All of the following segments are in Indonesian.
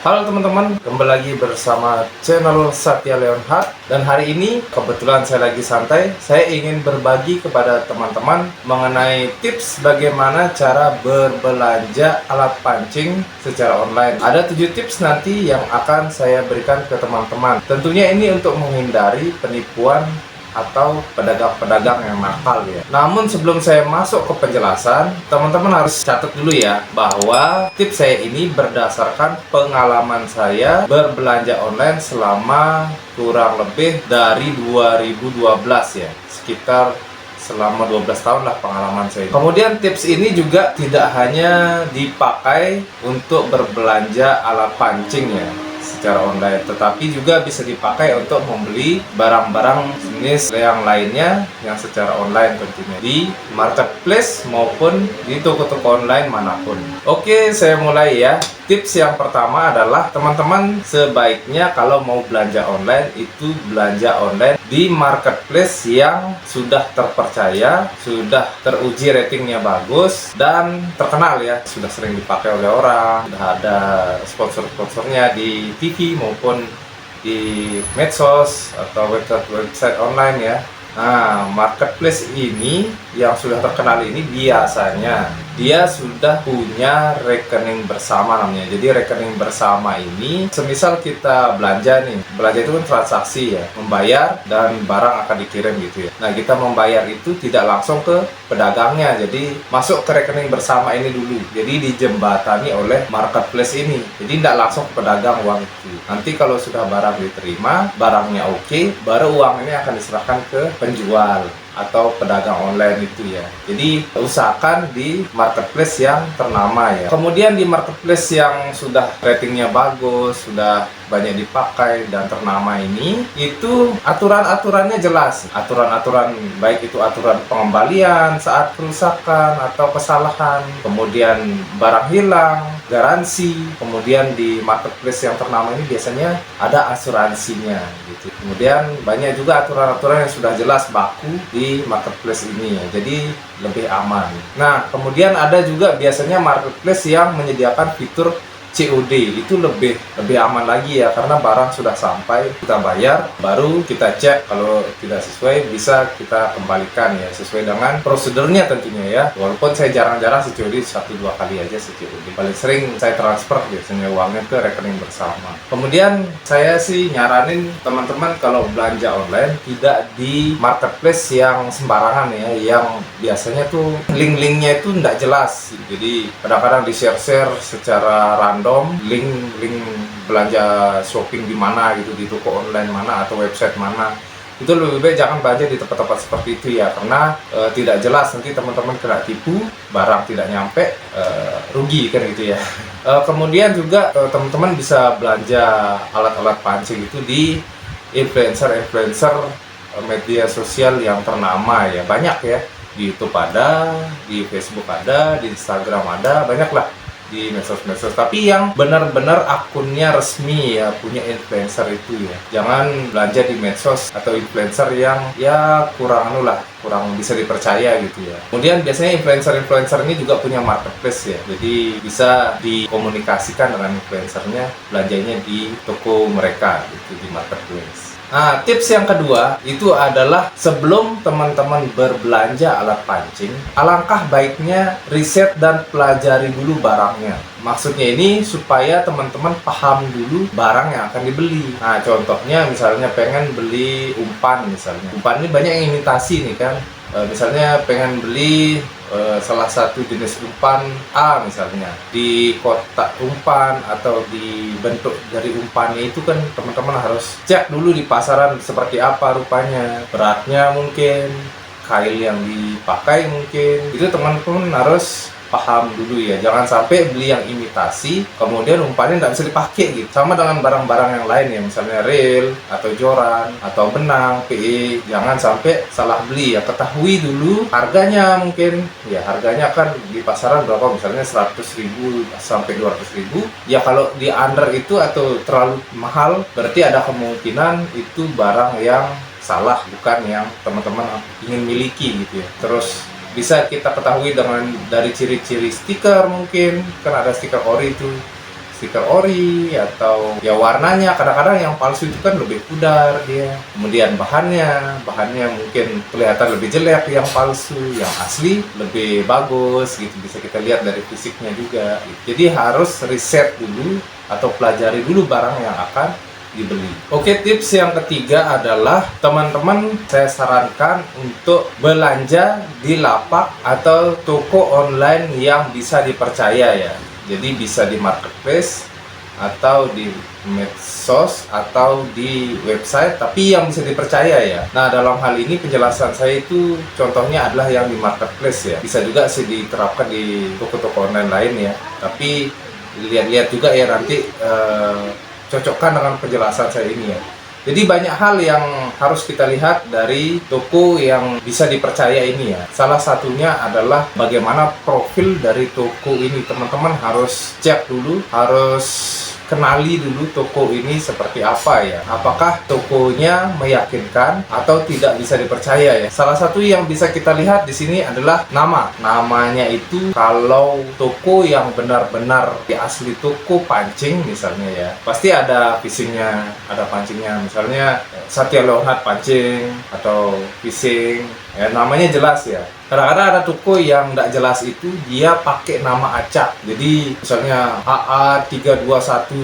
Halo teman-teman, kembali lagi bersama channel Satya Leonhard. Dan hari ini kebetulan saya lagi santai. Saya ingin berbagi kepada teman-teman mengenai tips bagaimana cara berbelanja alat pancing secara online. Ada 7 tips nanti yang akan saya berikan ke teman-teman. Tentunya ini untuk menghindari penipuan atau pedagang-pedagang yang nakal ya. Namun sebelum saya masuk ke penjelasan, teman-teman harus catat dulu ya bahwa tips saya ini berdasarkan pengalaman saya berbelanja online selama kurang lebih dari 2012 ya. Sekitar selama 12 tahun lah pengalaman saya. Kemudian tips ini juga tidak hanya dipakai untuk berbelanja alat pancing ya secara online, tetapi juga bisa dipakai untuk membeli barang-barang jenis yang lainnya yang secara online tentunya di marketplace maupun di toko-toko online manapun. Oke, saya mulai ya. Tips yang pertama adalah teman-teman sebaiknya kalau mau belanja online itu belanja online di marketplace yang sudah terpercaya, sudah teruji ratingnya bagus dan terkenal ya, sudah sering dipakai oleh orang, sudah ada sponsor-sponsornya di TV maupun di medsos atau website online ya. Nah, marketplace ini yang sudah terkenal ini biasanya dia sudah punya rekening bersama namanya. Jadi rekening bersama ini semisal kita belanja nih, belanja itu kan transaksi ya, membayar dan barang akan dikirim gitu ya. Nah, kita membayar itu tidak langsung ke pedagangnya, jadi masuk ke rekening bersama ini dulu. Jadi dijembatani oleh marketplace ini, jadi tidak langsung ke pedagang uang itu. Nanti kalau sudah barang diterima, barangnya oke, baru uang ini akan diserahkan ke penjual atau pedagang online itu ya. Jadi usahakan di marketplace yang ternama ya. Kemudian di marketplace yang sudah ratingnya bagus, sudah banyak dipakai dan ternama ini, itu aturan-aturannya jelas. Aturan-aturan baik itu aturan pengembalian saat kerusakan atau kesalahan, kemudian barang hilang, garansi. Kemudian di marketplace yang ternama ini biasanya ada asuransinya gitu. Kemudian banyak juga aturan-aturan yang sudah jelas baku di marketplace ini ya, jadi lebih aman. Nah, kemudian ada juga biasanya marketplace yang menyediakan fitur COD, itu lebih aman lagi ya, karena barang sudah sampai, kita bayar, baru kita cek, kalau tidak sesuai bisa kita kembalikan ya, sesuai dengan prosedurnya tentunya ya. Walaupun saya jarang-jarang COD 1-2 kali aja COD, paling sering saya transfer biasanya uangnya ke rekening bersama. Kemudian saya sih nyaranin teman-teman kalau belanja online tidak di marketplace yang sembarangan ya, yang biasanya tuh link-linknya itu tidak jelas, jadi kadang-kadang di-share secara random link belanja shopping di mana gitu, di toko online mana atau website mana. Itu lebih baik jangan belanja di tempat-tempat seperti itu ya, karena tidak jelas, nanti teman-teman kena tipu, barang tidak nyampe, rugi kan gitu ya. Kemudian juga teman-teman bisa belanja alat-alat pancing itu di influencer media sosial yang ternama ya, banyak ya, di YouTube ada, di Facebook ada, di Instagram ada, banyak lah di medsos-medsos, tapi yang benar-benar akunnya resmi ya, punya influencer itu ya. Jangan belanja di medsos atau influencer yang ya kurang kurang bisa dipercaya gitu ya. Kemudian biasanya influencer ini juga punya marketplace ya, jadi bisa dikomunikasikan dengan influencernya, belanjanya di toko mereka gitu, di marketplace. Nah, tips yang kedua itu adalah sebelum teman-teman berbelanja alat pancing, alangkah baiknya riset dan pelajari dulu barangnya. Maksudnya ini supaya teman-teman paham dulu barang yang akan dibeli. Nah, contohnya misalnya pengen beli umpan misalnya. Umpan ini banyak yang imitasi nih kan. Misalnya pengen beli salah satu jenis umpan A misalnya, di kotak umpan atau di bentuk dari umpannya itu kan teman-teman harus cek dulu di pasaran seperti apa rupanya, beratnya mungkin, kail yang dipakai mungkin, itu teman-teman harus paham dulu ya, jangan sampai beli yang imitasi kemudian umpannya nggak bisa dipakai gitu. Sama dengan barang-barang yang lain ya, misalnya reel atau joran atau benang PE, jangan sampai salah beli ya. Ketahui dulu harganya, mungkin ya harganya kan di pasaran berapa, misalnya 100.000 sampai 200.000 ya. Kalau di under itu atau terlalu mahal, berarti ada kemungkinan itu barang yang salah, bukan yang teman-teman ingin miliki gitu ya. Terus bisa kita ketahui dengan dari ciri-ciri stiker, mungkin kan ada stiker ori itu stiker ori atau ya warnanya. Kadang-kadang yang palsu itu kan lebih pudar dia, kemudian bahannya mungkin kelihatan lebih jelek yang palsu, yang asli lebih bagus gitu, bisa kita lihat dari fisiknya juga gitu. Jadi harus riset dulu atau pelajari dulu barang yang akan dibeli. Oke, tips yang ketiga adalah teman-teman saya sarankan untuk belanja di lapak atau toko online yang bisa dipercaya ya. Jadi bisa di marketplace atau di medsos atau di website, tapi yang bisa dipercaya ya. Nah, dalam hal ini penjelasan saya itu contohnya adalah yang di marketplace ya. Bisa juga sih diterapkan di toko-toko online lain ya. Tapi lihat-lihat juga ya nanti cocokkan dengan penjelasan saya ini ya. Jadi banyak hal yang harus kita lihat dari toko yang bisa dipercaya ini ya. Salah satunya adalah bagaimana profil dari toko ini. Teman-teman harus cek dulu, harus kenali dulu toko ini seperti apa ya. Apakah tokonya meyakinkan atau tidak bisa dipercaya ya. Salah satu yang bisa kita lihat di sini adalah nama. Namanya itu kalau toko yang benar-benar di asli toko pancing misalnya ya, pasti ada fishingnya, ada pancingnya. Misalnya Satya Leonhard Pancing atau fishing ya, namanya jelas ya. Kadang-kadang ada toko yang tidak jelas itu dia pakai nama acak. Jadi misalnya AA321,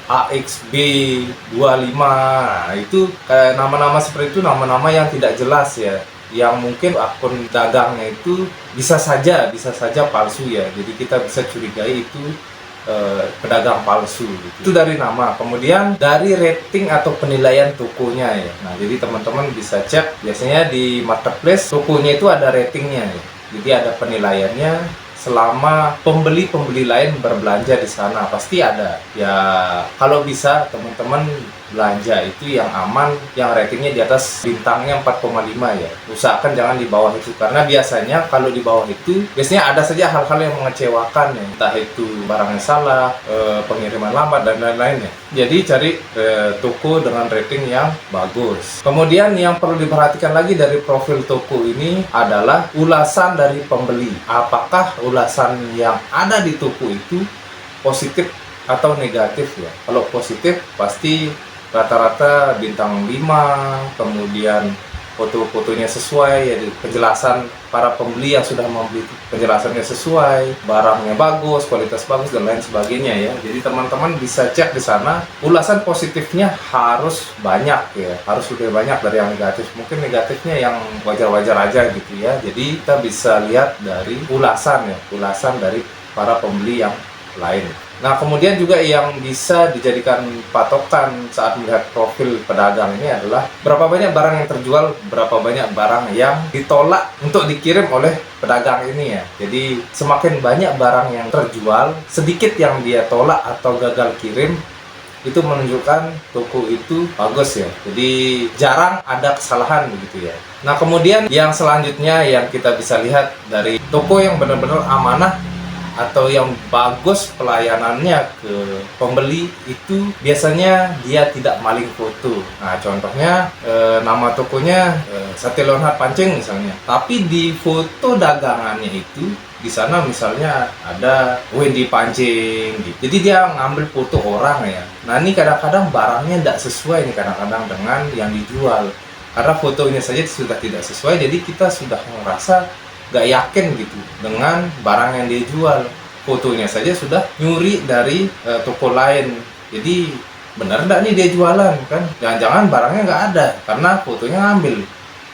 AXB25. Nah, itu nama-nama seperti itu nama-nama yang tidak jelas ya. Yang mungkin akun dagangnya itu bisa saja palsu ya. Jadi kita bisa curigai itu pedagang palsu gitu. Itu dari nama, kemudian dari rating atau penilaian tokonya ya. Nah, jadi teman-teman bisa cek, biasanya di marketplace tokonya itu ada ratingnya ya. Jadi ada penilaiannya, selama pembeli-pembeli lain berbelanja di sana pasti ada. Ya, kalau bisa teman-teman belanja itu yang aman, yang ratingnya di atas bintangnya 4,5 ya. Usahakan jangan di bawah itu, karena biasanya kalau di bawah itu biasanya ada saja hal-hal yang mengecewakan ya. Entah itu barangnya salah, pengiriman lambat dan lain-lain ya. Jadi cari toko dengan rating yang bagus. Kemudian yang perlu diperhatikan lagi dari profil toko ini adalah ulasan dari pembeli. Apakah ulasan yang ada di toko itu positif atau negatif ya. Kalau positif pasti rata-rata bintang 5, kemudian foto-fotonya sesuai ya, penjelasan para pembeli yang sudah membeli penjelasannya sesuai, barangnya bagus, kualitas bagus dan lain sebagainya ya. Jadi teman-teman bisa cek di sana, ulasan positifnya harus banyak ya, harus lebih banyak dari yang negatif. Mungkin negatifnya yang wajar-wajar aja gitu ya. Jadi kita bisa lihat dari ulasan ya, ulasan dari para pembeli yang lain. Nah, kemudian juga yang bisa dijadikan patokan saat melihat profil pedagang ini adalah berapa banyak barang yang terjual, berapa banyak barang yang ditolak untuk dikirim oleh pedagang ini ya. Jadi semakin banyak barang yang terjual, sedikit yang dia tolak atau gagal kirim, itu menunjukkan toko itu bagus ya. Jadi jarang ada kesalahan begitu ya. Nah, kemudian yang selanjutnya yang kita bisa lihat dari toko yang benar-benar amanah atau yang bagus pelayanannya ke pembeli itu biasanya dia tidak maling foto. Nah, contohnya nama tokonya Satya Leonhard Pancing misalnya, tapi di foto dagangannya itu di sana misalnya ada Wendy Pancing gitu. Jadi dia ngambil foto orang ya. Nah, ini kadang-kadang barangnya tidak sesuai nih kadang-kadang dengan yang dijual, karena fotonya saja sudah tidak sesuai. Jadi kita sudah merasa gak yakin gitu dengan barang yang dia jual. Fotonya saja sudah nyuri dari toko lain. Jadi benar enggak nih dia jualan kan? Jangan-jangan barangnya nggak ada karena fotonya ngambil.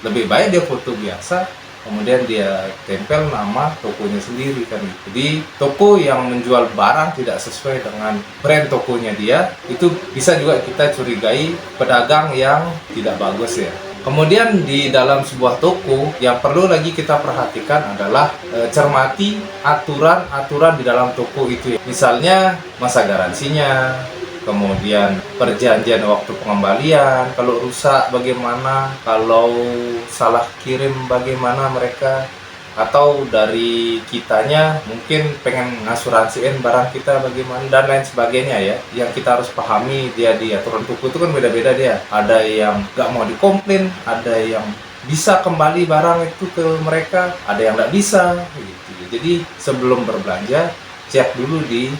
Lebih baik dia foto biasa, kemudian dia tempel nama tokonya sendiri kan. Jadi toko yang menjual barang tidak sesuai dengan brand tokonya dia, itu bisa juga kita curigai pedagang yang tidak bagus ya. Kemudian di dalam sebuah toko yang perlu lagi kita perhatikan adalah cermati aturan-aturan di dalam toko itu. Misalnya masa garansinya, kemudian perjanjian waktu pengembalian, kalau rusak bagaimana, kalau salah kirim bagaimana mereka, atau dari kitanya mungkin pengen ngasuransiin barang kita bagaimana dan lain sebagainya ya. Yang kita harus pahami dia di aturan toko itu kan beda-beda dia. Ada yang nggak mau dikomplain, ada yang bisa kembali barang itu ke mereka, ada yang nggak bisa gitu. Jadi sebelum berbelanja cek dulu di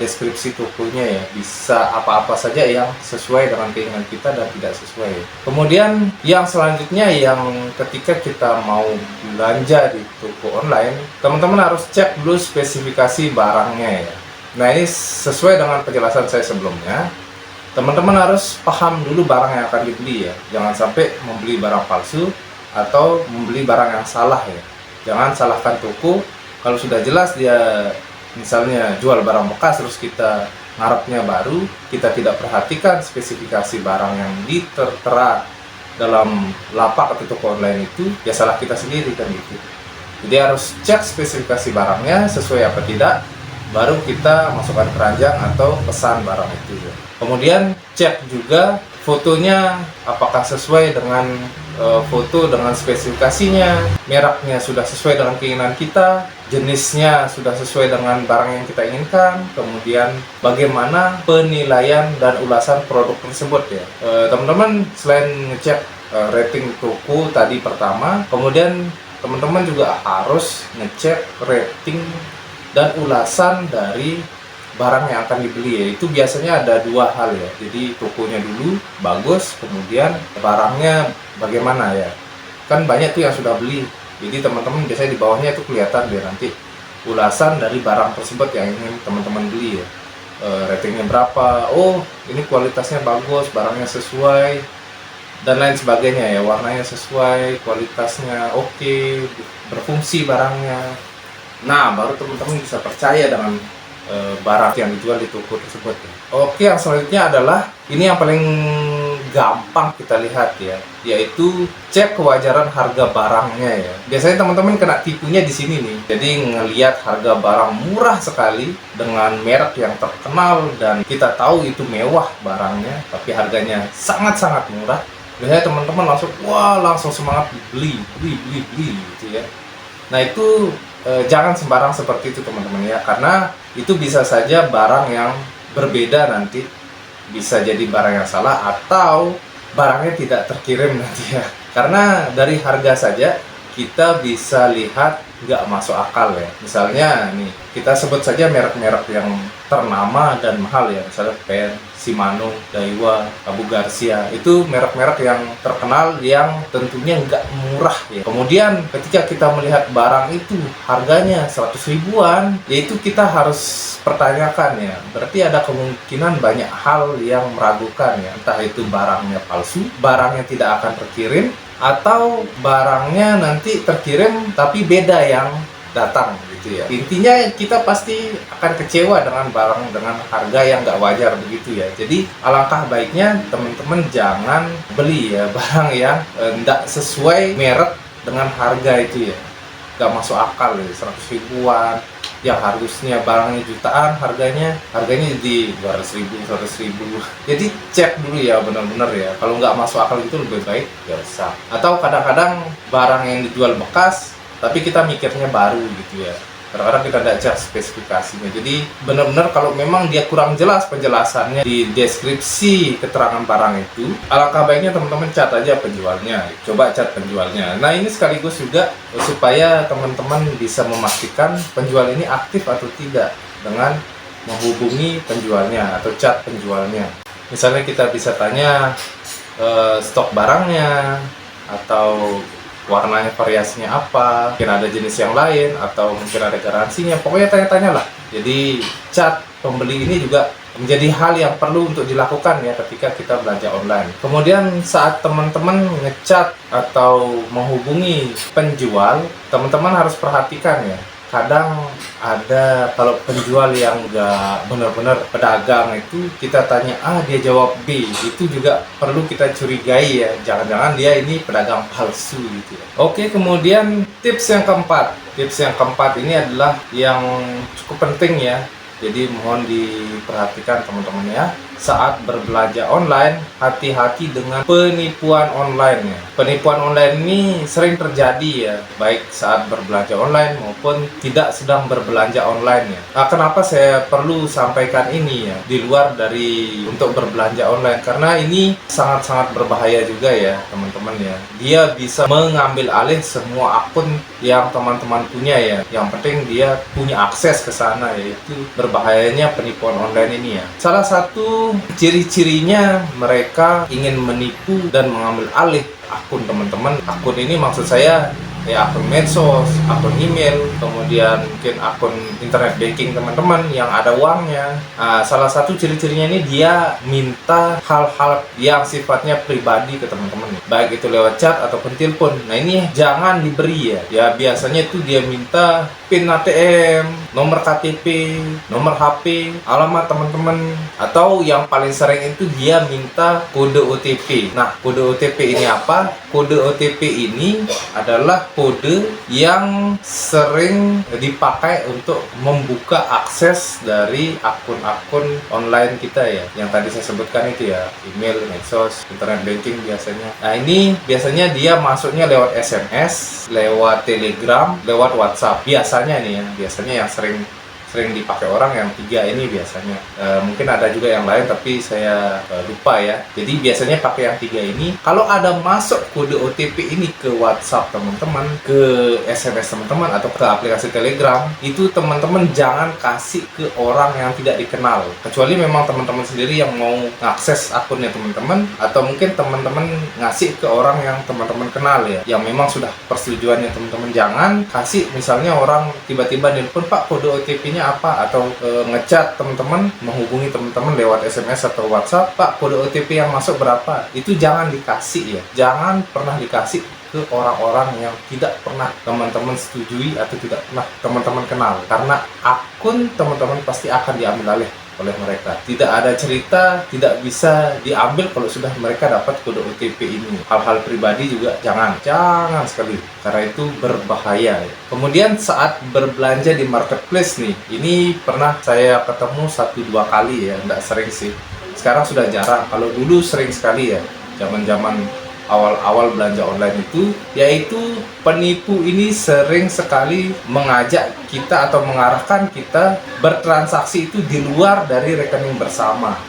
deskripsi tokonya ya, bisa apa-apa saja yang sesuai dengan keinginan kita dan tidak sesuai. Kemudian yang selanjutnya, yang ketika kita mau belanja di toko online, teman-teman harus cek dulu spesifikasi barangnya ya. Nah, ini sesuai dengan penjelasan saya sebelumnya. Teman-teman harus paham dulu barang yang akan dibeli ya. Jangan sampai membeli barang palsu atau membeli barang yang salah ya. Jangan salahkan toko. Kalau sudah jelas dia misalnya jual barang bekas terus kita ngarepnya baru, kita tidak perhatikan spesifikasi barang yang tertera dalam lapak atau toko online itu, ya salah kita sendiri kan gitu. Jadi harus cek spesifikasi barangnya sesuai apa tidak, baru kita masukkan keranjang atau pesan barang itu ya. Kemudian cek juga fotonya apakah sesuai dengan foto dengan spesifikasinya, mereknya sudah sesuai dengan keinginan kita, jenisnya sudah sesuai dengan barang yang kita inginkan, kemudian bagaimana penilaian dan ulasan produk tersebut ya. Teman-teman selain ngecek rating toko tadi pertama, kemudian teman-teman juga harus ngecek rating dan ulasan dari barang yang akan dibeli ya. Itu biasanya ada dua hal ya. Jadi tokonya dulu bagus, kemudian barangnya bagaimana ya. Kan banyak tuh yang sudah beli. Jadi teman-teman biasanya di bawahnya itu kelihatan dia nanti ulasan dari barang tersebut yang ingin teman-teman beli ya. Ratingnya berapa? Oh, ini kualitasnya bagus, barangnya sesuai dan lain sebagainya ya. Warnanya sesuai, kualitasnya oke, berfungsi barangnya. Nah, baru teman-teman bisa percaya dengan barang yang dijual di toko tersebut. Oke, yang selanjutnya adalah ini yang paling gampang kita lihat ya, yaitu cek kewajaran harga barangnya ya. Biasanya teman-teman kena tipunya di sini nih. Jadi ngelihat harga barang murah sekali dengan merek yang terkenal dan kita tahu itu mewah barangnya, tapi harganya sangat-sangat murah. Biasanya teman-teman langsung semangat beli gitu ya. Nah, itu jangan sembarang seperti itu teman-teman ya, karena itu bisa saja barang yang berbeda nanti, bisa jadi barang yang salah atau barangnya tidak terkirim nanti ya. Karena dari harga saja kita bisa lihat nggak masuk akal ya. Misalnya nih, kita sebut saja merek-merek yang ternama dan mahal ya, misalnya Pen, Shimano, Daiwa, Abu Garcia. Itu merek-merek yang terkenal yang tentunya nggak murah ya. Kemudian ketika kita melihat barang itu harganya 100 ribuan, yaitu kita harus pertanyakan ya. Berarti ada kemungkinan banyak hal yang meragukan ya. Entah itu barangnya palsu, barangnya tidak akan terkirim, atau barangnya nanti terkirim tapi beda yang datang gitu ya. Intinya kita pasti akan kecewa dengan barang dengan harga yang nggak wajar begitu ya. Jadi alangkah baiknya teman-teman jangan beli ya barang yang nggak sesuai merek dengan harga itu ya. Nggak masuk akal ya, 100 ribuan yang harusnya barangnya jutaan, harganya di 200 ribu, 100 ribu. Jadi cek dulu ya benar-benar ya. Kalau nggak masuk akal itu lebih baik nggak usah. Atau kadang-kadang barang yang dijual bekas tapi kita mikirnya baru gitu ya. Kadang-kadang kita tidak cek spesifikasinya. Jadi benar-benar kalau memang dia kurang jelas penjelasannya di deskripsi keterangan barang itu, alangkah baiknya teman-teman cat aja penjualnya. Coba cat penjualnya. Nah, ini sekaligus juga supaya teman-teman bisa memastikan penjual ini aktif atau tidak dengan menghubungi penjualnya atau cat penjualnya. Misalnya kita bisa tanya stok barangnya, atau warnanya variasinya apa, mungkin ada jenis yang lain, atau mungkin ada garansinya. Pokoknya tanya-tanya lah. Jadi cat pembeli ini juga menjadi hal yang perlu untuk dilakukan ya ketika kita belanja online. Kemudian saat teman-teman ngecat atau menghubungi penjual, teman-teman harus perhatikan ya. Kadang ada kalau penjual yang nggak benar-benar pedagang itu, kita tanya A, dia jawab B, itu juga perlu kita curigai ya, jangan-jangan dia ini pedagang palsu gitu ya. Oke, kemudian tips yang keempat ini adalah yang cukup penting ya, jadi mohon diperhatikan teman-teman ya. saat berbelanja online, hati-hati dengan penipuan online ya. Penipuan online ini sering terjadi ya, baik saat berbelanja online maupun tidak sedang berbelanja online ya. Nah, kenapa saya perlu sampaikan ini ya, di luar dari untuk berbelanja online, karena ini sangat-sangat berbahaya juga ya teman-teman ya. Dia bisa mengambil alih semua akun yang teman-teman punya ya. Yang penting dia punya akses ke sana, yaitu berbahayanya penipuan online ini ya. Salah satu ciri-cirinya mereka ingin menipu dan mengambil alih akun teman-teman. Akun ini maksud saya ya akun medsos, akun email, kemudian mungkin akun internet banking teman-teman yang ada uangnya. Salah satu ciri-cirinya ini dia minta hal-hal yang sifatnya pribadi ke teman-teman, baik itu lewat chat ataupun telepon. Nah ini jangan diberi ya. Ya biasanya itu dia minta PIN ATM, nomor KTP, nomor HP, alamat teman-teman, atau yang paling sering itu dia minta kode OTP. Nah, kode OTP ini apa? Kode OTP ini adalah kode yang sering dipakai untuk membuka akses dari akun-akun online kita ya. Yang tadi saya sebutkan itu ya, email, medsos, internet banking biasanya. Nah, ini biasanya dia masuknya lewat SMS, lewat Telegram, lewat WhatsApp. Biasanya nih ya, biasanya yang sering dipakai orang yang 3 ini biasanya. Mungkin ada juga yang lain tapi saya lupa ya. Jadi biasanya pakai yang 3 ini. Kalau ada masuk kode OTP ini ke WhatsApp teman-teman, ke SMS teman-teman, atau ke aplikasi Telegram, itu teman-teman jangan kasih ke orang yang tidak dikenal, kecuali memang teman-teman sendiri yang mau ngakses akunnya teman-teman, atau mungkin teman-teman ngasih ke orang yang teman-teman kenal ya, yang memang sudah persetujuannya teman-teman. Jangan kasih misalnya orang tiba-tiba nelpon, "Pak, kode OTP-nya apa?" atau ngechat teman-teman, menghubungi teman-teman lewat SMS atau WhatsApp, "Pak, kode OTP yang masuk berapa?" Itu jangan dikasih ya. Jangan pernah dikasih ke orang-orang yang tidak pernah teman-teman setujui atau tidak pernah teman-teman kenal, karena akun teman-teman pasti akan diambil alih oleh mereka. Tidak ada cerita, tidak bisa diambil kalau sudah mereka dapat kode OTP ini. Hal-hal pribadi juga jangan sekali, karena itu berbahaya. Kemudian saat berbelanja di marketplace nih, ini pernah saya ketemu 1-2 kali ya, nggak sering sih. Sekarang sudah jarang. Kalau dulu sering sekali ya, zaman-zaman awal-awal belanja online itu, yaitu penipu ini sering sekali mengajak kita atau mengarahkan kita bertransaksi itu di luar dari rekening bersama.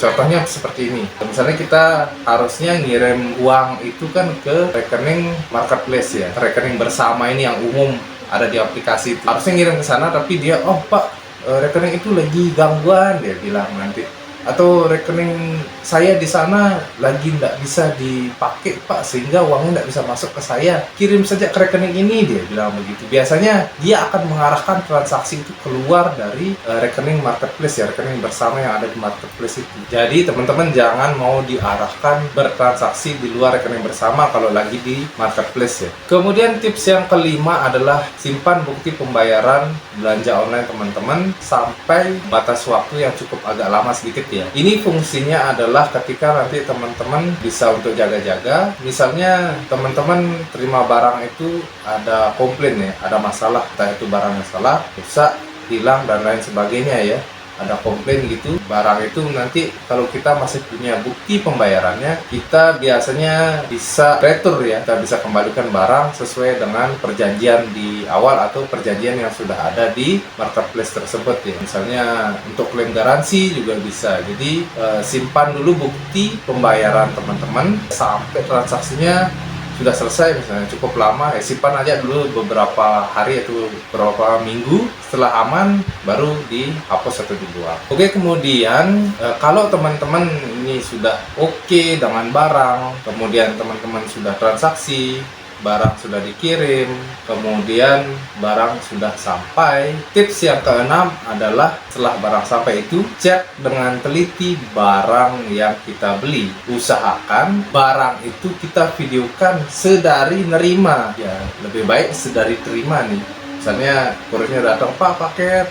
Contohnya seperti ini. Misalnya kita harusnya ngirim uang itu kan ke rekening marketplace ya, rekening bersama ini yang umum ada di aplikasi itu. Harusnya ngirim ke sana, tapi dia, "Oh Pak, rekening itu lagi gangguan," dia bilang nanti. Atau rekening saya di sana lagi nggak bisa dipakai Pak, sehingga uangnya nggak bisa masuk ke saya. Kirim saja ke rekening ini, dia bilang begitu. Biasanya dia akan mengarahkan transaksi itu keluar dari rekening marketplace ya, rekening bersama yang ada di marketplace itu. Jadi teman-teman jangan mau diarahkan bertransaksi di luar rekening bersama kalau lagi di marketplace ya. Kemudian tips yang kelima adalah simpan bukti pembayaran belanja online teman-teman sampai batas waktu yang cukup agak lama sedikit ya. Ini fungsinya adalah ketika nanti teman-teman bisa untuk jaga-jaga. Misalnya teman-teman terima barang itu ada komplain ya, ada masalah, entah itu barangnya salah, rusak, hilang dan lain sebagainya ya. Ada komplain gitu, barang itu nanti kalau kita masih punya bukti pembayarannya, kita biasanya bisa retur ya, kita bisa kembalikan barang sesuai dengan perjanjian di awal atau perjanjian yang sudah ada di marketplace tersebut ya. Misalnya untuk klaim garansi juga bisa. Jadi simpan dulu bukti pembayaran teman-teman sampai transaksinya sudah selesai, misalnya cukup lama ya, simpan aja dulu beberapa hari atau beberapa minggu. Setelah aman baru dihapus atau dibuang. Oke, kemudian kalau teman-teman ini sudah oke dengan barang, kemudian teman-teman sudah transaksi, barang sudah dikirim, kemudian barang sudah sampai. Tips yang keenam adalah setelah barang sampai itu, cek dengan teliti barang yang kita beli. Usahakan barang itu kita videokan sedari nerima ya, lebih baik sedari terima nih. Misalnya kurirnya datang, "Pak, paket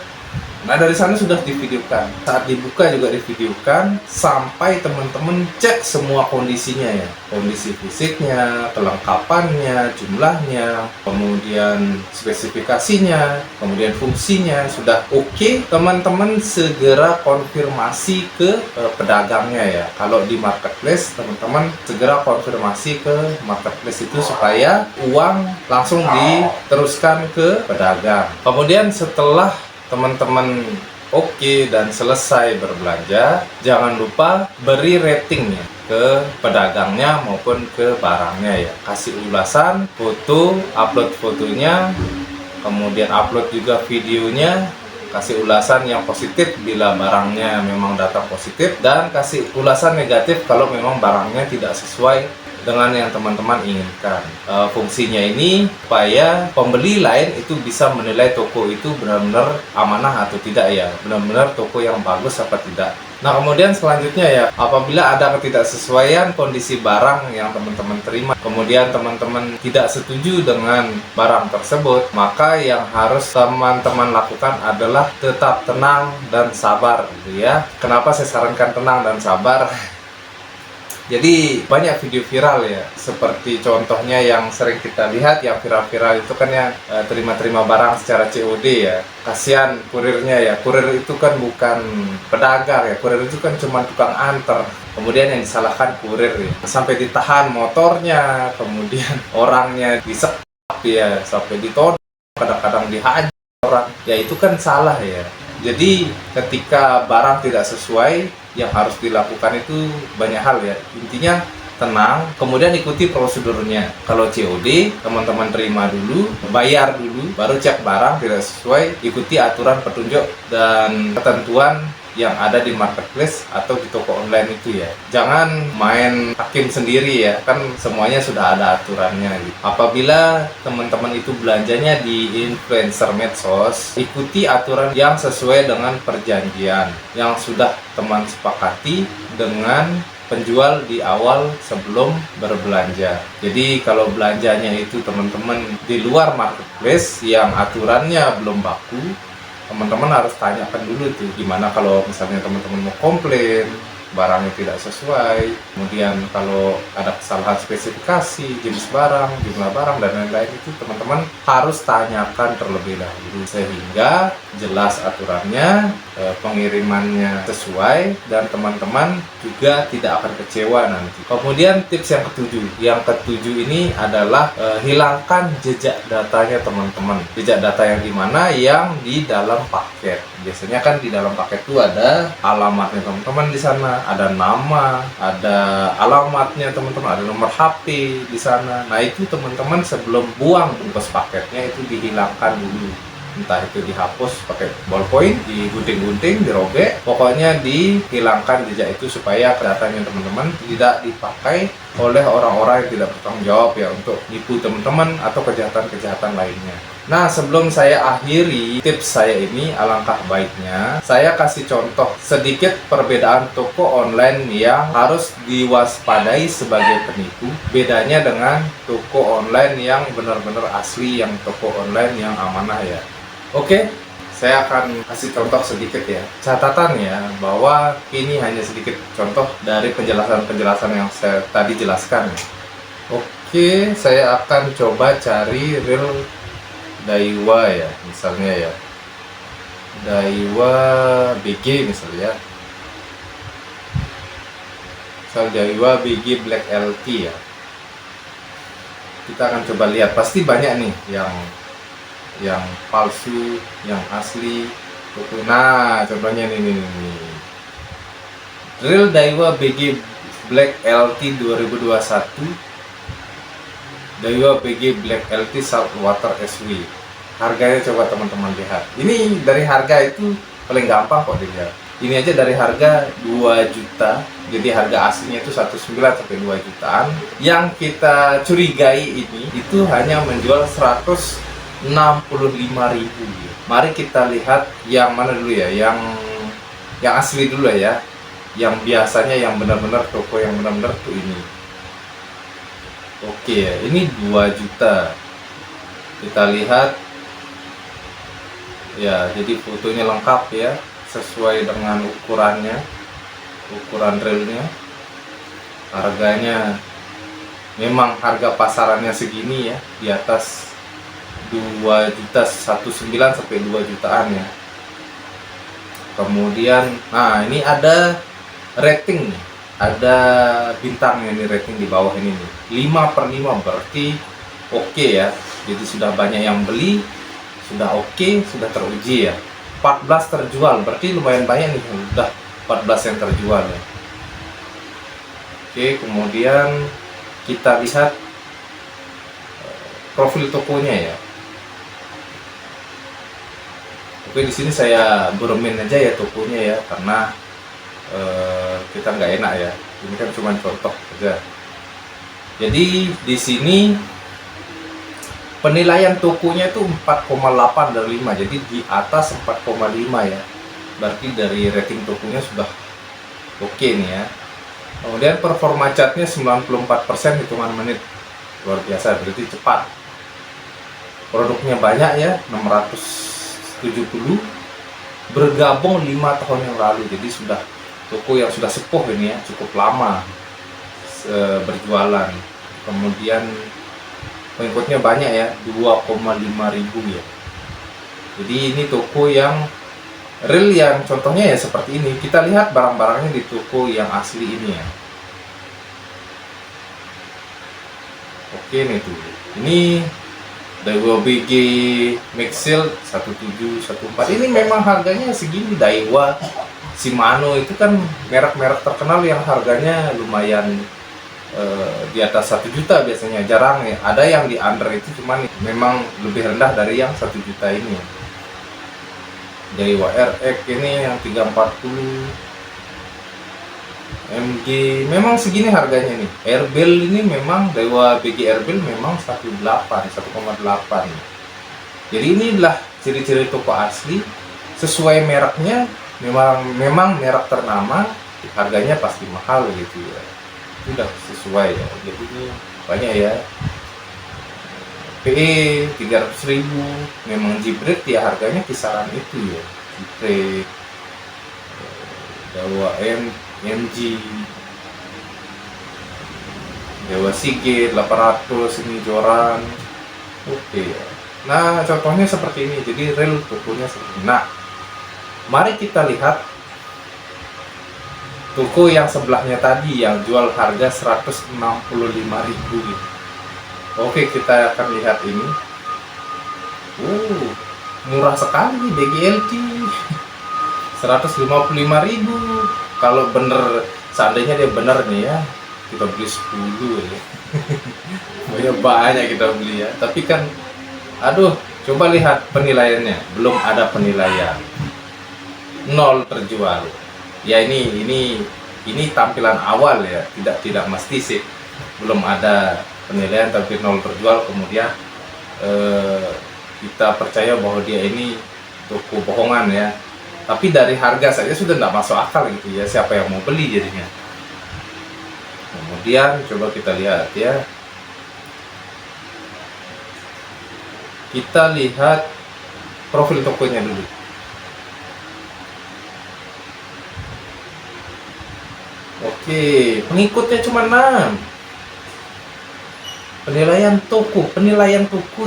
Nah, dari sana sudah divideokan. Saat dibuka juga divideokan sampai teman-teman cek semua kondisinya ya. Kondisi fisiknya, kelengkapannya, jumlahnya, kemudian spesifikasinya, kemudian fungsinya sudah oke. Teman-teman segera konfirmasi ke pedagangnya ya. Kalau di marketplace, teman-teman segera konfirmasi ke marketplace itu supaya uang langsung diteruskan ke pedagang. Kemudian setelah teman-teman oke dan selesai berbelanja, jangan lupa beri ratingnya ke pedagangnya maupun ke barangnya ya. Kasih ulasan, foto, upload fotonya, kemudian upload juga videonya, kasih ulasan yang positif bila barangnya memang data positif, dan kasih ulasan negatif kalau memang barangnya tidak sesuai dengan yang teman-teman inginkan. Fungsinya ini supaya pembeli lain itu bisa menilai toko itu benar-benar amanah atau tidak ya, benar-benar toko yang bagus apa tidak. Nah, kemudian selanjutnya ya, apabila ada ketidaksesuaian kondisi barang yang teman-teman terima, kemudian teman-teman tidak setuju dengan barang tersebut, maka yang harus teman-teman lakukan adalah tetap tenang dan sabar gitu ya. Kenapa saya sarankan tenang dan sabar? Jadi banyak video viral ya, seperti contohnya yang sering kita lihat, yang viral-viral itu kan yang terima-terima barang secara COD ya. Kasihan kurirnya ya, kurir itu kan bukan pedagang ya, kurir itu kan cuma tukang anter. Kemudian yang disalahkan kurir ya, sampai ditahan motornya, kemudian orangnya disekap ya, sampai ditodong, kadang-kadang dihajar orang. Ya itu kan salah ya. Jadi ketika barang tidak sesuai, yang harus dilakukan itu banyak hal ya. Intinya tenang, kemudian ikuti prosedurnya. Kalau COD, teman-teman terima dulu, bayar dulu, baru cek barang tidak sesuai, ikuti aturan petunjuk dan ketentuan yang ada di marketplace atau di toko online itu ya. Jangan main hakim sendiri ya, kan semuanya sudah ada aturannya gitu. Apabila teman-teman itu belanjanya di influencer medsos, ikuti aturan yang sesuai dengan perjanjian yang sudah teman sepakati dengan penjual di awal sebelum berbelanja. Jadi kalau belanjanya itu teman-teman di luar marketplace yang aturannya belum baku, teman-teman harus tanyakan dulu tuh gimana kalau misalnya teman-teman mau komplain barangnya tidak sesuai, kemudian kalau ada kesalahan spesifikasi, jenis barang, jumlah barang, dan lain-lain, itu teman-teman harus tanyakan terlebih dahulu sehingga jelas aturannya, pengirimannya sesuai, dan teman-teman juga tidak akan kecewa nanti. Kemudian tips yang ketujuh ini adalah hilangkan jejak datanya teman-teman. Jejak data yang dimana? Yang di dalam paket. Biasanya kan di dalam paket itu ada alamatnya teman-teman di sana, ada nama, ada alamatnya teman-teman, ada nomor HP di sana. Nah itu teman-teman sebelum buang bungkus paketnya itu dihilangkan dulu. Entah itu dihapus pakai ballpoint, digunting-gunting, dirobek, pokoknya dihilangkan jejak itu supaya datanya teman-teman tidak dipakai oleh orang-orang yang tidak bertanggung jawab ya untuk nipu teman-teman atau kejahatan-kejahatan lainnya. Nah, sebelum saya akhiri tips saya ini, alangkah baiknya saya kasih contoh sedikit perbedaan toko online yang harus diwaspadai sebagai penipu. Bedanya dengan toko online yang benar-benar asli, yang toko online yang amanah ya. Oke, saya akan kasih contoh sedikit ya. Catatan ya, bahwa ini hanya sedikit contoh dari penjelasan-penjelasan yang saya tadi jelaskan. Oke, saya akan coba cari real Daiwa ya, misalnya ya. Daiwa BG misalnya ya. Misal Daiwa BG Black LT ya. Kita akan coba lihat, pasti banyak nih yang palsu, yang asli. Nah, contohnya ini. Real Daiwa BG Black LT 2021. Daiwa BG Black LT Saltwater SW. Harganya coba teman-teman lihat. Ini dari harga itu paling gampang kok dilihat. Ini aja dari harga 2 juta. Jadi harga aslinya itu 19 sampai 2 jutaan. Yang kita curigai ini itu hanya menjual 165.000. Mari kita lihat yang mana dulu ya, yang asli dulu ya. Yang biasanya yang benar-benar toko yang benar-benar tuh ini. Oke ya, ini 2 juta. Kita lihat Ya, jadi fotonya lengkap ya, sesuai dengan ukurannya, ukuran realnya. Harganya memang harga pasarannya segini ya, di atas 2.109.000 sampai 2 jutaan ya. Kemudian, nah ini ada rating nih, ada bintangnya nih, rating di bawah ini nih, 5/5, berarti oke ya. Jadi sudah banyak yang beli, sudah oke, sudah teruji ya. 14 terjual, berarti lumayan banyak nih, udah 14 yang terjual ya. Oke, kemudian kita lihat profil tokonya ya. Oke, di sini saya buremin aja ya tokonya ya, karena kita nggak enak ya. Ini kan cuma contoh aja. Jadi di sini penilaian tokonya itu 4,8 dari 5, jadi di atas 4,5 ya. Berarti dari rating tokonya sudah oke nih ya. Kemudian performa catnya 94% hitungan menit, luar biasa, berarti cepat. Produknya banyak ya, 670, bergabung 5 tahun yang lalu, jadi sudah toko yang sudah sepuh ini ya, cukup lama berjualan. Kemudian pengikutnya banyak ya, 2,5 ribu ya. Jadi ini toko yang real, yang contohnya ya seperti ini. Kita lihat barang-barangnya di toko yang asli ini ya. Oke nih tuh, ini Daiwa BG Maxxil 1714, ini memang harganya segini. Daiwa, Shimano itu kan merek-merek terkenal yang harganya lumayan di atas 1 juta biasanya. Jarang ya ada yang di under itu, cuman memang lebih rendah dari yang 1 juta ini. Daiwa RX ini yang 340, MG memang segini harganya nih. Airbel ini memang Daiwa BG Airbel memang 1,8. Jadi inilah ciri-ciri toko asli, sesuai mereknya, memang merek ternama, harganya pasti mahal gitu ya. Sudah sesuai ya. Jadi ini banyak ya. PE 300.000, memang jibrit ya, harganya kisaran itu ya. Jibrit, Daiwa MG, Daiwa Sigit 800, ini joran. Oke ya. Nah contohnya seperti ini, jadi real tokonya seperti ini. Nah mari kita lihat toko yang sebelahnya tadi yang jual harga 165.000 gitu. Oke, kita akan lihat ini. Murah sekali BGLT. 155.000. Kalau bener, seandainya dia bener nih ya, kita beli 10 ya. Banyak kita beli ya. Tapi kan, aduh, coba lihat penilaiannya. Belum ada penilaian. 0 terjual. Ya ini tampilan awal ya. Tidak mesti sih. Belum ada penilaian tapi 0 terjual, kemudian kita percaya bahwa dia ini toko bohongan ya. Tapi dari harga saja sudah tidak masuk akal gitu ya, siapa yang mau beli jadinya. Kemudian coba kita lihat ya, kita lihat profil tokonya dulu. Oke, pengikutnya cuma 6. Penilaian toko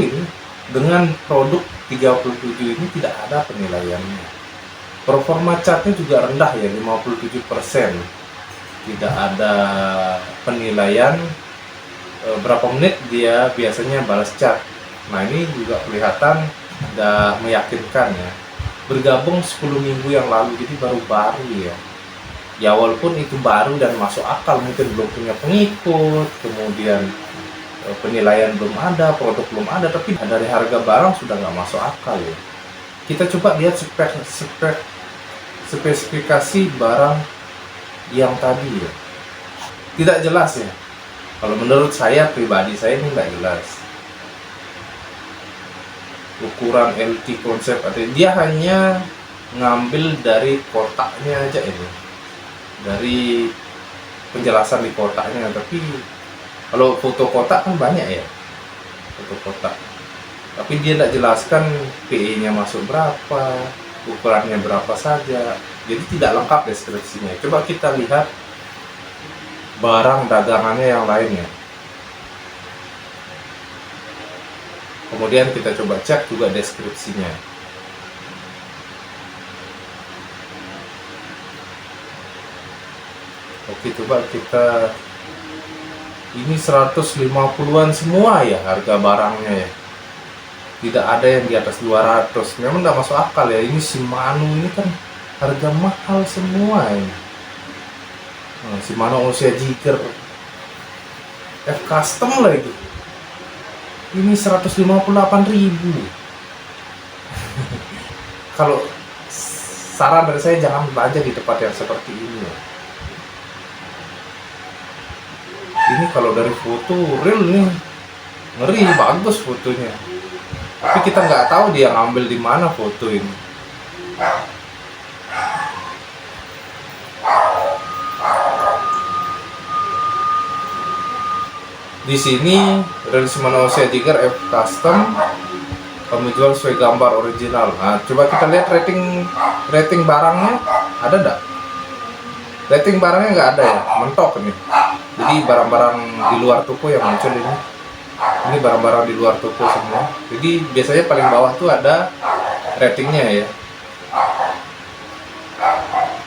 ini dengan produk 37 ini tidak ada penilaiannya. Performa catnya juga rendah ya, 57%. Tidak ada penilaian berapa menit dia biasanya balas cat. Nah ini juga kelihatan tidak meyakinkan ya. Bergabung 10 minggu yang lalu, jadi baru-baru ya. Ya walaupun itu baru dan masuk akal, mungkin belum punya pengikut, kemudian penilaian belum ada, produk belum ada, tapi dari harga barang sudah nggak masuk akal ya. Kita coba lihat spesifikasi barang yang tadi ya. Tidak jelas ya. Kalau menurut saya pribadi, saya ini nggak jelas. Ukuran LT konsep, dia hanya ngambil dari kotaknya aja ini, dari penjelasan di kotaknya. Tapi kalau foto kotak kan banyak ya, foto kotak. tapi dia tidak jelaskan PE-nya masuk berapa, ukurannya berapa saja. Jadi tidak lengkap deskripsinya. Coba kita lihat barang dagangannya yang lainnya. Kemudian kita coba cek juga deskripsinya. Oke, coba kita, ini 150-an semua ya harga barangnya ya. Tidak ada yang di atas 200. Memang nggak masuk akal ya. Ini Shimano ini kan harga mahal semua ini. Nah, Shimano Osia Jigger F Custom lagi. Ini 158.000. Kalau saran dari saya, jangan belanja di tempat yang seperti ini ya. Ini kalau dari foto real nih, ngeri, bagus fotonya. Tapi kita nggak tahu dia ngambil di mana foto ini. Di sini dari Shimano Osia Jigger F Custom, kami jual sesuai gambar original. Nah, coba kita lihat rating barangnya, ada nggak? Rating barangnya nggak ada ya, mentok nih. Jadi barang-barang di luar toko yang muncul ini. Ini barang-barang di luar toko semua. Jadi biasanya paling bawah tuh ada ratingnya ya.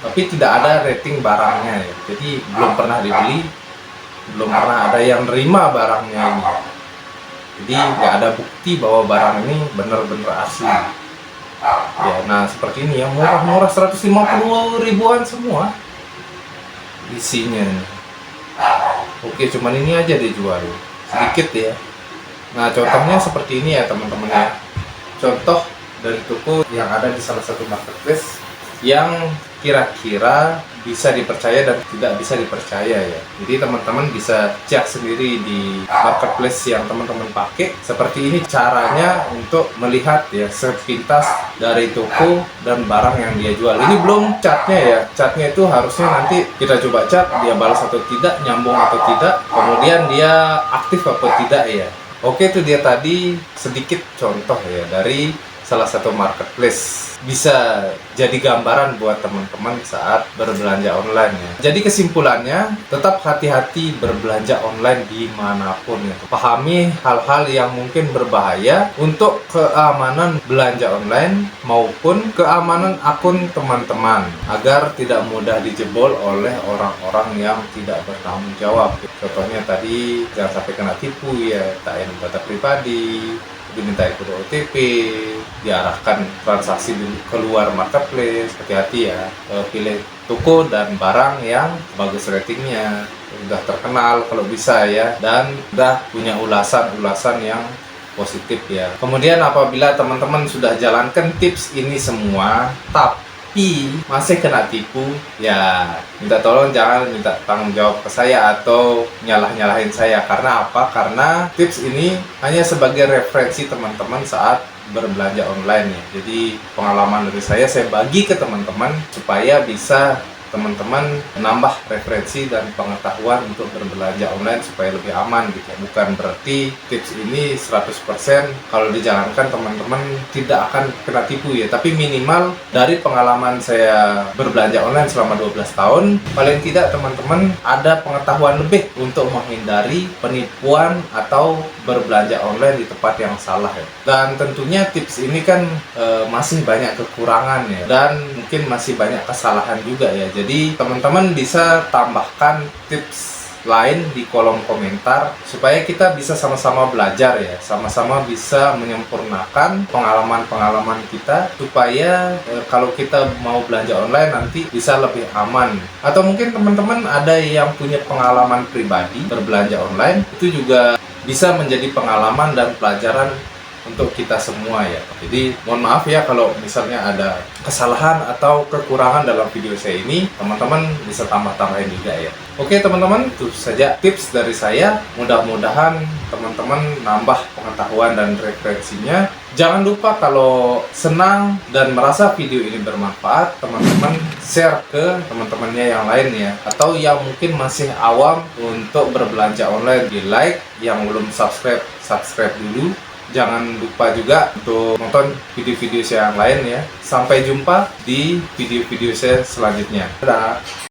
Tapi tidak ada rating barangnya ya. Jadi belum pernah dibeli, belum pernah ada yang nerima barangnya ini. Jadi nggak ada bukti bahwa barang ini benar-benar asli. Ya, nah seperti ini ya, murah-murah 150.000-an semua isinya. Oke, cuman ini aja dijual sedikit ya. Nah, contohnya seperti ini ya teman-teman ya. Contoh dari toko yang ada di salah satu marketplace yang kira-kira bisa dipercaya dan tidak bisa dipercaya ya. Jadi teman-teman bisa cek sendiri di marketplace yang teman-teman pakai. Seperti ini caranya untuk melihat ya sepintas dari toko dan barang yang dia jual. Ini belum catnya ya. Catnya itu harusnya nanti kita coba cat, dia balas atau tidak, nyambung atau tidak, kemudian dia aktif atau tidak ya. Oke, itu dia tadi sedikit contoh ya dari salah satu marketplace. Bisa jadi gambaran buat teman-teman saat berbelanja online ya. Jadi kesimpulannya, tetap hati-hati berbelanja online dimanapun ya. Pahami hal-hal yang mungkin berbahaya untuk keamanan belanja online maupun keamanan akun teman-teman, agar tidak mudah dijebol oleh orang-orang yang tidak bertanggung jawab. Contohnya tadi, jangan sampai kena tipu ya, tak data pribadi, diminta kode OTP, diarahkan transaksi keluar marketplace. Hati-hati ya, pilih toko dan barang yang bagus ratingnya, udah terkenal kalau bisa ya, dan udah punya ulasan-ulasan yang positif ya. Kemudian apabila teman-teman sudah jalankan tips ini semua tapi masih kena tipu, ya minta tolong jangan minta tanggung jawab ke saya atau nyalah-nyalahin saya. Karena apa? Karena tips ini hanya sebagai referensi teman-teman saat berbelanja online ya. Jadi pengalaman dari saya bagi ke teman-teman supaya bisa teman-teman menambah referensi dan pengetahuan untuk berbelanja online supaya lebih aman gitu. Bukan berarti tips ini 100% kalau dijalankan teman-teman tidak akan kena tipu ya, tapi minimal dari pengalaman saya berbelanja online selama 12 tahun, paling tidak teman-teman ada pengetahuan lebih untuk menghindari penipuan atau berbelanja online di tempat yang salah ya. Dan tentunya tips ini kan masih banyak kekurangan ya, dan mungkin masih banyak kesalahan juga ya. Jadi teman-teman bisa tambahkan tips lain di kolom komentar supaya kita bisa sama-sama belajar ya, sama-sama bisa menyempurnakan pengalaman-pengalaman kita supaya kalau kita mau belanja online nanti bisa lebih aman. Atau mungkin teman-teman ada yang punya pengalaman pribadi berbelanja online, itu juga bisa menjadi pengalaman dan pelajaran untuk kita semua ya. Jadi mohon maaf ya kalau misalnya ada kesalahan atau kekurangan dalam video saya ini, teman-teman bisa tambah-tambahin juga ya. Oke teman-teman, itu saja tips dari saya. Mudah-mudahan teman-teman nambah pengetahuan dan referensinya. Jangan lupa kalau senang dan merasa video ini bermanfaat, teman-teman share ke teman-temannya yang lain ya. Atau yang mungkin masih awam untuk berbelanja online, di like. Yang belum subscribe, subscribe dulu. Jangan lupa juga untuk nonton video-video saya yang lain ya. Sampai jumpa di video-video saya selanjutnya. Dadah!